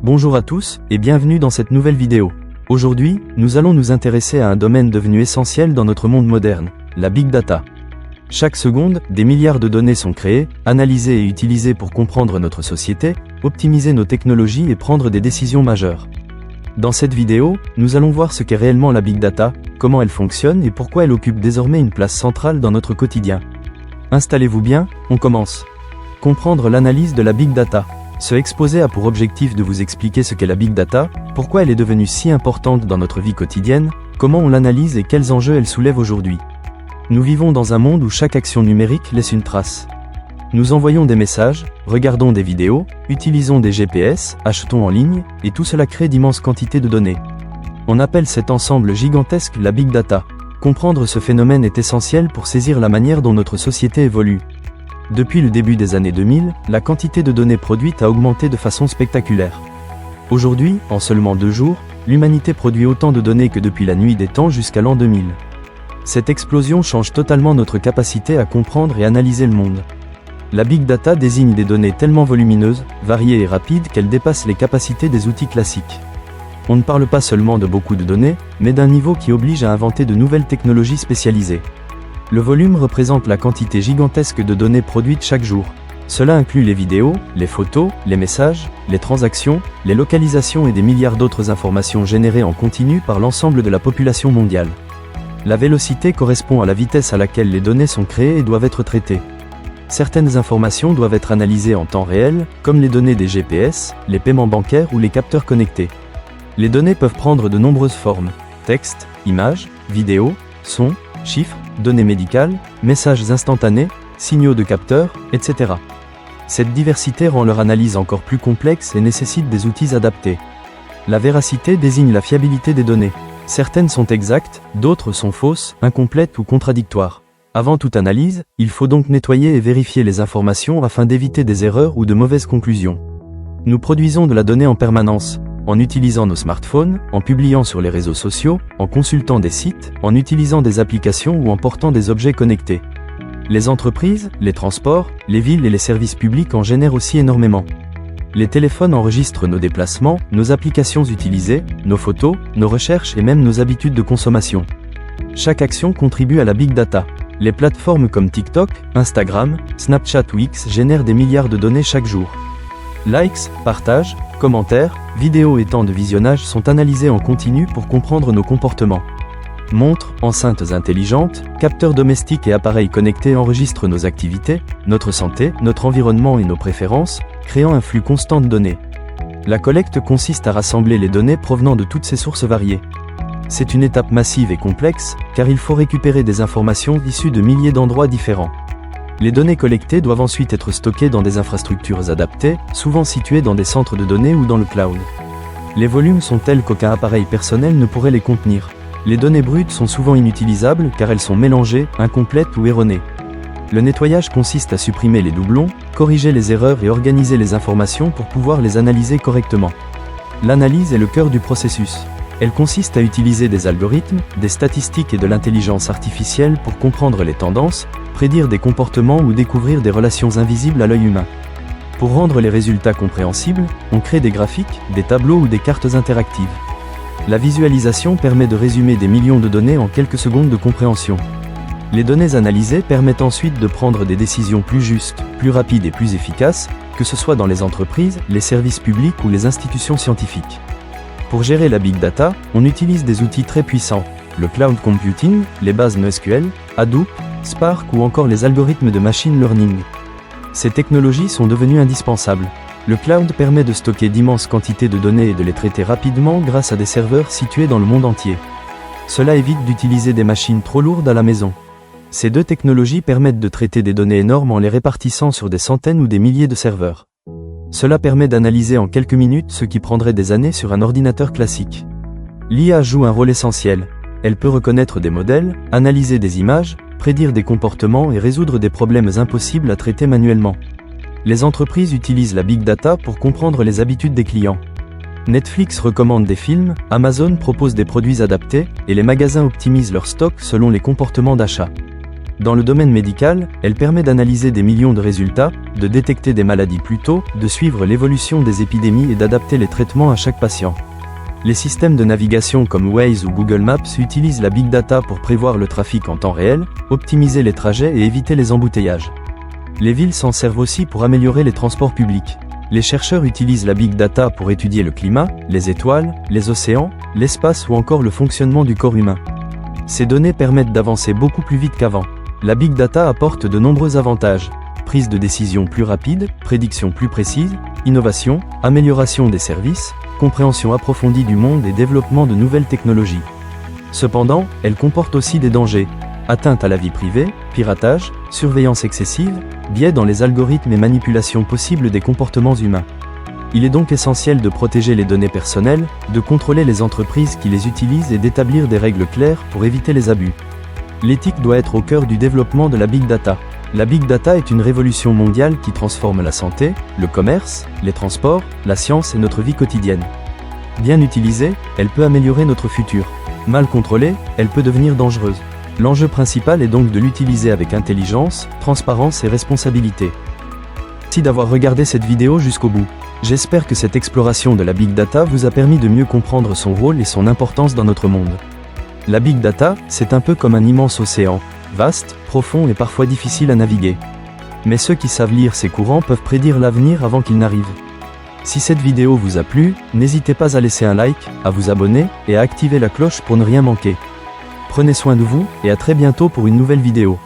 Bonjour à tous et bienvenue dans cette nouvelle vidéo. Aujourd'hui, nous allons nous intéresser à un domaine devenu essentiel dans notre monde moderne, la Big Data. Chaque seconde, des milliards de données sont créées, analysées et utilisées pour comprendre notre société, optimiser nos technologies et prendre des décisions majeures. Dans cette vidéo, nous allons voir ce qu'est réellement la Big Data, comment elle fonctionne et pourquoi elle occupe désormais une place centrale dans notre quotidien. Installez-vous bien, on commence. Comprendre l'analyse de la Big Data. Ce exposé a pour objectif de vous expliquer ce qu'est la Big Data, pourquoi elle est devenue si importante dans notre vie quotidienne, comment on l'analyse et quels enjeux elle soulève aujourd'hui. Nous vivons dans un monde où chaque action numérique laisse une trace. Nous envoyons des messages, regardons des vidéos, utilisons des GPS, achetons en ligne, et tout cela crée d'immenses quantités de données. On appelle cet ensemble gigantesque la Big Data. Comprendre ce phénomène est essentiel pour saisir la manière dont notre société évolue. Depuis le début des années 2000, la quantité de données produites a augmenté de façon spectaculaire. Aujourd'hui, en seulement 2 jours, l'humanité produit autant de données que depuis la nuit des temps jusqu'à l'an 2000. Cette explosion change totalement notre capacité à comprendre et analyser le monde. La Big Data désigne des données tellement volumineuses, variées et rapides qu'elles dépassent les capacités des outils classiques. On ne parle pas seulement de beaucoup de données, mais d'un niveau qui oblige à inventer de nouvelles technologies spécialisées. Le volume représente la quantité gigantesque de données produites chaque jour. Cela inclut les vidéos, les photos, les messages, les transactions, les localisations et des milliards d'autres informations générées en continu par l'ensemble de la population mondiale. La vélocité correspond à la vitesse à laquelle les données sont créées et doivent être traitées. Certaines informations doivent être analysées en temps réel, comme les données des GPS, les paiements bancaires ou les capteurs connectés. Les données peuvent prendre de nombreuses formes: texte, images, vidéos, sons, chiffres, données médicales, messages instantanés, signaux de capteurs, etc. Cette diversité rend leur analyse encore plus complexe et nécessite des outils adaptés. La véracité désigne la fiabilité des données. Certaines sont exactes, d'autres sont fausses, incomplètes ou contradictoires. Avant toute analyse, il faut donc nettoyer et vérifier les informations afin d'éviter des erreurs ou de mauvaises conclusions. Nous produisons de la donnée en permanence, en utilisant nos smartphones, en publiant sur les réseaux sociaux, en consultant des sites, en utilisant des applications ou en portant des objets connectés. Les entreprises, les transports, les villes et les services publics en génèrent aussi énormément. Les téléphones enregistrent nos déplacements, nos applications utilisées, nos photos, nos recherches et même nos habitudes de consommation. Chaque action contribue à la Big Data. Les plateformes comme TikTok, Instagram, Snapchat ou X génèrent des milliards de données chaque jour. Likes, partages, commentaires, vidéos et temps de visionnage sont analysés en continu pour comprendre nos comportements. Montres, enceintes intelligentes, capteurs domestiques et appareils connectés enregistrent nos activités, notre santé, notre environnement et nos préférences, créant un flux constant de données. La collecte consiste à rassembler les données provenant de toutes ces sources variées. C'est une étape massive et complexe, car il faut récupérer des informations issues de milliers d'endroits différents. Les données collectées doivent ensuite être stockées dans des infrastructures adaptées, souvent situées dans des centres de données ou dans le cloud. Les volumes sont tels qu'aucun appareil personnel ne pourrait les contenir. Les données brutes sont souvent inutilisables car elles sont mélangées, incomplètes ou erronées. Le nettoyage consiste à supprimer les doublons, corriger les erreurs et organiser les informations pour pouvoir les analyser correctement. L'analyse est le cœur du processus. Elle consiste à utiliser des algorithmes, des statistiques et de l'intelligence artificielle pour comprendre les tendances, prédire des comportements ou découvrir des relations invisibles à l'œil humain. Pour rendre les résultats compréhensibles, on crée des graphiques, des tableaux ou des cartes interactives. La visualisation permet de résumer des millions de données en quelques secondes de compréhension. Les données analysées permettent ensuite de prendre des décisions plus justes, plus rapides et plus efficaces, que ce soit dans les entreprises, les services publics ou les institutions scientifiques. Pour gérer la Big Data, on utilise des outils très puissants, le cloud computing, les bases NoSQL, Hadoop, Spark ou encore les algorithmes de machine learning. Ces technologies sont devenues indispensables. Le cloud permet de stocker d'immenses quantités de données et de les traiter rapidement grâce à des serveurs situés dans le monde entier. Cela évite d'utiliser des machines trop lourdes à la maison. Ces deux technologies permettent de traiter des données énormes en les répartissant sur des centaines ou des milliers de serveurs. Cela permet d'analyser en quelques minutes ce qui prendrait des années sur un ordinateur classique. L'IA joue un rôle essentiel. Elle peut reconnaître des modèles, analyser des images, prédire des comportements et résoudre des problèmes impossibles à traiter manuellement. Les entreprises utilisent la Big Data pour comprendre les habitudes des clients. Netflix recommande des films, Amazon propose des produits adaptés, et les magasins optimisent leur stock selon les comportements d'achat. Dans le domaine médical, elle permet d'analyser des millions de résultats, de détecter des maladies plus tôt, de suivre l'évolution des épidémies et d'adapter les traitements à chaque patient. Les systèmes de navigation comme Waze ou Google Maps utilisent la Big Data pour prévoir le trafic en temps réel, optimiser les trajets et éviter les embouteillages. Les villes s'en servent aussi pour améliorer les transports publics. Les chercheurs utilisent la Big Data pour étudier le climat, les étoiles, les océans, l'espace ou encore le fonctionnement du corps humain. Ces données permettent d'avancer beaucoup plus vite qu'avant. La Big Data apporte de nombreux avantages. Prise de décision plus rapide, prédiction plus précise, innovation, amélioration des services, compréhension approfondie du monde et développement de nouvelles technologies. Cependant, elle comporte aussi des dangers. Atteinte à la vie privée, piratage, surveillance excessive, biais dans les algorithmes et manipulation possible des comportements humains. Il est donc essentiel de protéger les données personnelles, de contrôler les entreprises qui les utilisent et d'établir des règles claires pour éviter les abus. L'éthique doit être au cœur du développement de la Big Data. La Big Data est une révolution mondiale qui transforme la santé, le commerce, les transports, la science et notre vie quotidienne. Bien utilisée, elle peut améliorer notre futur. Mal contrôlée, elle peut devenir dangereuse. L'enjeu principal est donc de l'utiliser avec intelligence, transparence et responsabilité. Merci d'avoir regardé cette vidéo jusqu'au bout. J'espère que cette exploration de la Big Data vous a permis de mieux comprendre son rôle et son importance dans notre monde. La Big Data, c'est un peu comme un immense océan, vaste, profond et parfois difficile à naviguer. Mais ceux qui savent lire ces courants peuvent prédire l'avenir avant qu'il n'arrive. Si cette vidéo vous a plu, n'hésitez pas à laisser un like, à vous abonner et à activer la cloche pour ne rien manquer. Prenez soin de vous et à très bientôt pour une nouvelle vidéo.